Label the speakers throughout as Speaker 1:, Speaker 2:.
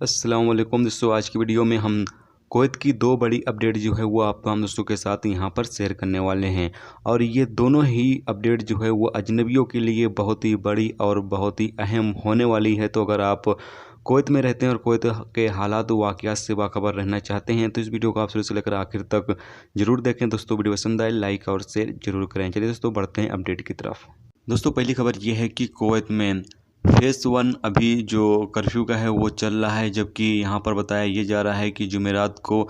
Speaker 1: अस्सलाम वालेकुम दोस्तों। आज की वीडियो में हम कुवैत की दो बड़ी अपडेट जो है वो आपको हम दोस्तों के साथ यहाँ पर शेयर करने वाले हैं। और ये दोनों ही अपडेट जो है वो अजनबियों के लिए बहुत ही बड़ी और बहुत ही अहम होने वाली है। तो अगर आप कुवैत में रहते हैं और कुवैत के हालात वाक़यात से बाखबर रहना चाहते हैं तो इस वीडियो को आप शुरू से लेकर आखिर तक जरूर देखें। दोस्तों वीडियो पसंद आए लाइक और शेयर जरूर करें। चलिए दोस्तों बढ़ते हैं अपडेट की तरफ। दोस्तों पहली खबर ये है कि कुवैत में फेज़ 1 अभी जो कर्फ्यू का है वो चल रहा है, जबकि यहाँ पर बताया ये जा रहा है कि जुमेरात को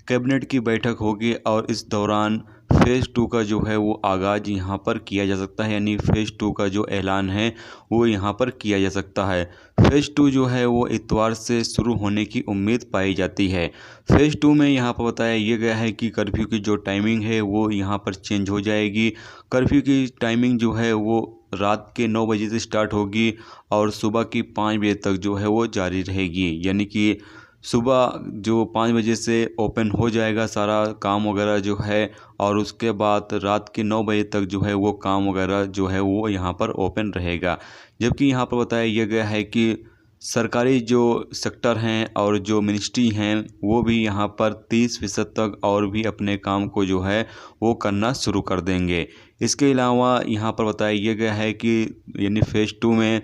Speaker 1: कैबिनेट की बैठक होगी और इस दौरान फ़ेज़ 2 का जो है वो आगाज़ यहाँ पर किया जा सकता है। यानी फ़ेज़ 2 का जो ऐलान है वो यहाँ पर किया जा सकता है। फ़ेज़ 2 जो है वो इतवार से शुरू होने की उम्मीद पाई जाती है। फ़ेज़ 2 में यहाँ पर बताया ये गया है कि कर्फ्यू की जो टाइमिंग है वो यहाँ पर चेंज हो जाएगी। कर्फ्यू की टाइमिंग जो है वो रात के 9 बजे से स्टार्ट होगी और सुबह की 5 बजे तक जो है वो जारी रहेगी। यानी कि सुबह जो 5 बजे से ओपन हो जाएगा सारा काम वगैरह जो है, और उसके बाद रात के 9 बजे तक जो है वो काम वगैरह जो है वो यहाँ पर ओपन रहेगा। जबकि यहाँ पर बताया यह गया है कि सरकारी जो सेक्टर हैं और जो मिनिस्ट्री हैं वो भी यहाँ पर 30% तक और भी अपने काम को जो है वो करना शुरू कर देंगे। इसके अलावा यहाँ पर बताया यह गया है कि यानी फ़ेज़ 2 में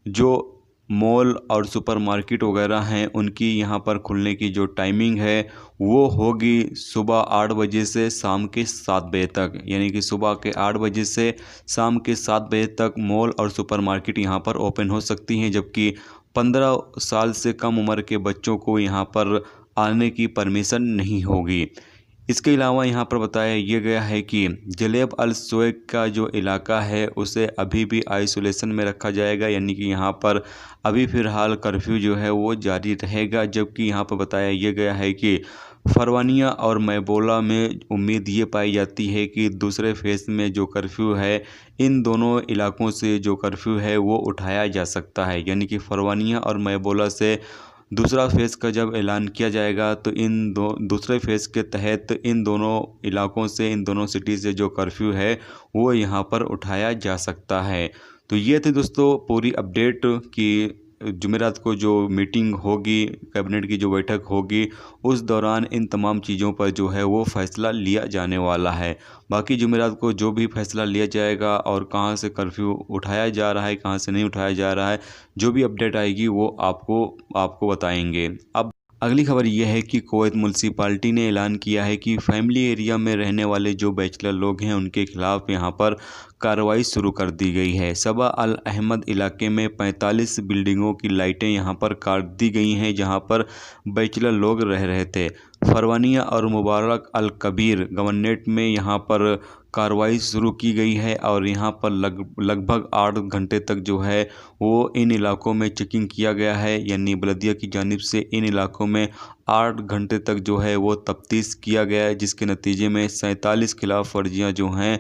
Speaker 1: जो मॉल और सुपरमार्केट वगैरह हैं उनकी यहाँ पर खुलने की जो टाइमिंग है वो होगी सुबह 8 बजे से शाम के 7 बजे तक। यानी कि सुबह के 8 बजे से शाम के 7 बजे तक मॉल और सुपरमार्केट यहाँ पर ओपन हो सकती हैं, जबकि 15 साल से कम उम्र के बच्चों को यहाँ पर आने की परमिशन नहीं होगी। इसके अलावा यहाँ पर बताया यह गया है कि जलेब अल सुवैक का जो इलाका है उसे अभी भी आइसोलेशन में रखा जाएगा। यानी कि यहाँ पर अभी फ़िलहाल कर्फ्यू जो है वो जारी रहेगा। जबकि यहाँ पर बताया यह गया है कि फरवानिया और मैबोला में उम्मीद ये पाई जाती है कि दूसरे फेज़ में जो कर्फ्यू है इन दोनों इलाकों से जो कर्फ्यू है वो उठाया जा सकता है। यानी कि फरवानिया और मैबोला से दूसरा फ़ेज़ का जब ऐलान किया जाएगा तो इन दूसरे फ़ेज़ के तहत इन दोनों इलाकों से, इन दोनों सिटी से जो कर्फ्यू है वो यहाँ पर उठाया जा सकता है। तो ये थी दोस्तों पूरी अपडेट कि जुमेरात को जो मीटिंग होगी, कैबिनेट की जो बैठक होगी, उस दौरान इन तमाम चीज़ों पर जो है वो फ़ैसला लिया जाने वाला है। बाकी जुमेरात को जो भी फ़ैसला लिया जाएगा और कहाँ से कर्फ्यू उठाया जा रहा है, कहाँ से नहीं उठाया जा रहा है, जो भी अपडेट आएगी वो आपको बताएंगे। अब अगली खबर यह है कि कुवैत म्यूनसिपाल्टी ने ऐलान किया है कि फैमिली एरिया में रहने वाले जो बैचलर लोग हैं उनके खिलाफ यहाँ पर कार्रवाई शुरू कर दी गई है। सबा अल अहमद इलाके में 45 बिल्डिंगों की लाइटें यहाँ पर काट दी गई हैं जहाँ पर बैचलर लोग रह रहे थे। फरवानिया और मुबारक अल कबीर गवर्नरेट में यहाँ पर कार्रवाई शुरू की गई है और यहाँ पर लगभग 8 घंटे तक जो है वो इन इलाकों में चेकिंग किया गया है। यानी बलदिया की जानिब से इन इलाकों में 8 घंटे तक जो है वो तफ्तीश किया गया है, जिसके नतीजे में 47 खिलाफ वर्जियाँ जो हैं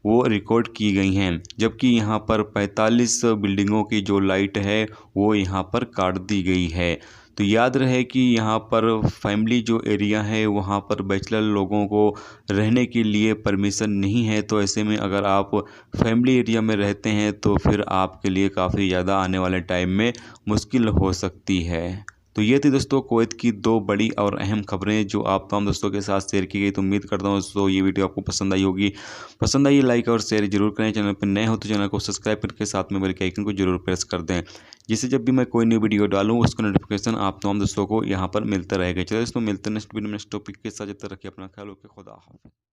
Speaker 1: वो रिकॉर्ड की गई हैं। जबकि यहाँ पर 45 बिल्डिंगों की जो लाइट है वो यहाँ पर काट दी गई है। तो याद रहे कि यहाँ पर फैमिली जो एरिया है वहाँ पर बैचलर लोगों को रहने के लिए परमिशन नहीं है। तो ऐसे में अगर आप फैमिली एरिया में रहते हैं तो फिर आपके लिए काफ़ी ज़्यादा आने वाले टाइम में मुश्किल हो सकती है। तो ये थी दोस्तों कुवैत की दो बड़ी और अहम खबरें जो आप तमाम दोस्तों के साथ शेयर की गई। तो उम्मीद करता हूँ दोस्तों ये वीडियो आपको पसंद आई होगी। पसंद आई लाइक और शेयर जरूर करें। चैनल पर नए हो तो चैनल को सब्सक्राइब करके साथ में बेल के आइकन को जरूर प्रेस कर दें, जिससे जब भी मैं कोई नई वीडियो डालूँ उसका नोटिफिकेशन आप तमाम दोस्तों को यहाँ पर मिलता रहेगा। चलिए दोस्तों मिलते हैं नेक्स्ट वीडियो में नेक्स्ट टॉपिक के साथ। जब तक रखिए अपना ख्याल, ओके, खुदा हाफिज़।